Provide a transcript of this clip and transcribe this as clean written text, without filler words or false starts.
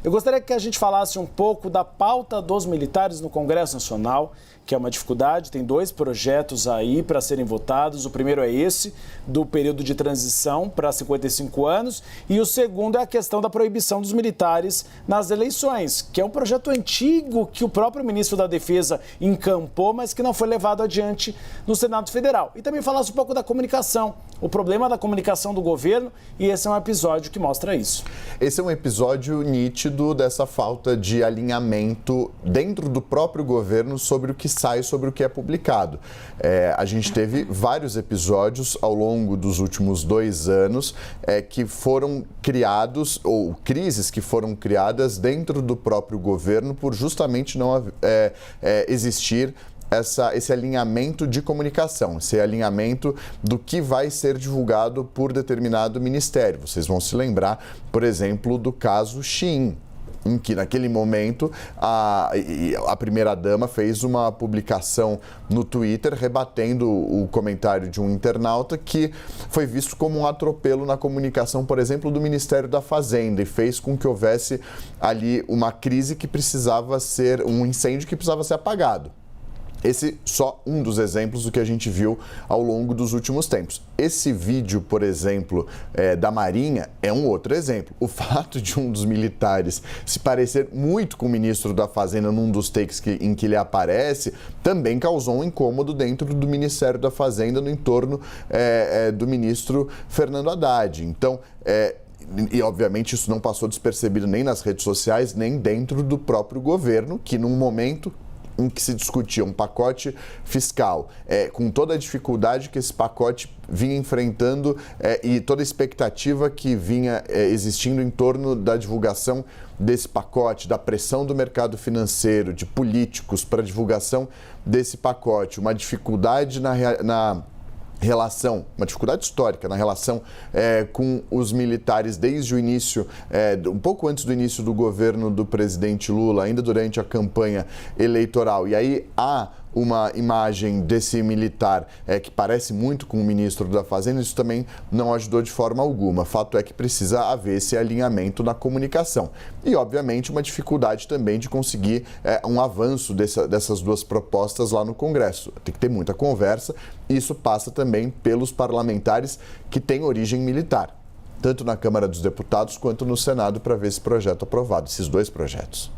Eu gostaria que a gente falasse um pouco da pauta dos militares no Congresso Nacional, que é uma dificuldade. Tem 2 projetos aí para serem votados. O primeiro é esse, do período de transição para 55 anos, e o segundo é a questão da proibição dos militares nas eleições, que é um projeto antigo que o próprio ministro da Defesa encampou, mas que não foi levado adiante no Senado Federal. E também falasse um pouco da comunicação, o problema da comunicação do governo, e esse é um episódio que mostra isso. Esse é um episódio nítido dessa falta de alinhamento dentro do próprio governo sobre o que sai, sobre o que é publicado. A gente teve vários episódios ao longo dos últimos 2 anos que foram criados, ou crises que foram criadas dentro do próprio governo por justamente não existir esse alinhamento de comunicação, esse alinhamento do que vai ser divulgado por determinado ministério. Vocês vão se lembrar, por exemplo, do caso Shein, em que naquele momento a primeira-dama fez uma publicação no Twitter rebatendo o comentário de um internauta que foi visto como um atropelo na comunicação, por exemplo, do Ministério da Fazenda, e fez com que houvesse ali uma crise que precisava ser, um incêndio que precisava ser apagado. Esse só um dos exemplos do que a gente viu ao longo dos últimos tempos. Esse vídeo, por exemplo, da Marinha é um outro exemplo. O fato de um dos militares se parecer muito com o ministro da Fazenda num dos takes em que ele aparece também causou um incômodo dentro do Ministério da Fazenda no entorno do ministro Fernando Haddad. Então, e obviamente isso não passou despercebido nem nas redes sociais, nem dentro do próprio governo, que num momento em que se discutia um pacote fiscal, com toda a dificuldade que esse pacote vinha enfrentando e toda a expectativa que vinha existindo em torno da divulgação desse pacote, da pressão do mercado financeiro, de políticos para a divulgação desse pacote, uma dificuldade na relação, uma dificuldade histórica na relação com os militares desde o início, um pouco antes do início do governo do presidente Lula, ainda durante a campanha eleitoral. E aí há uma imagem desse militar que parece muito com o ministro da Fazenda, isso também não ajudou de forma alguma. Fato é que precisa haver esse alinhamento na comunicação. E, obviamente, uma dificuldade também de conseguir um avanço dessas 2 propostas lá no Congresso. Tem que ter muita conversa, e isso passa também pelos parlamentares que têm origem militar, tanto na Câmara dos Deputados quanto no Senado, para ver esse projeto aprovado, esses 2 projetos.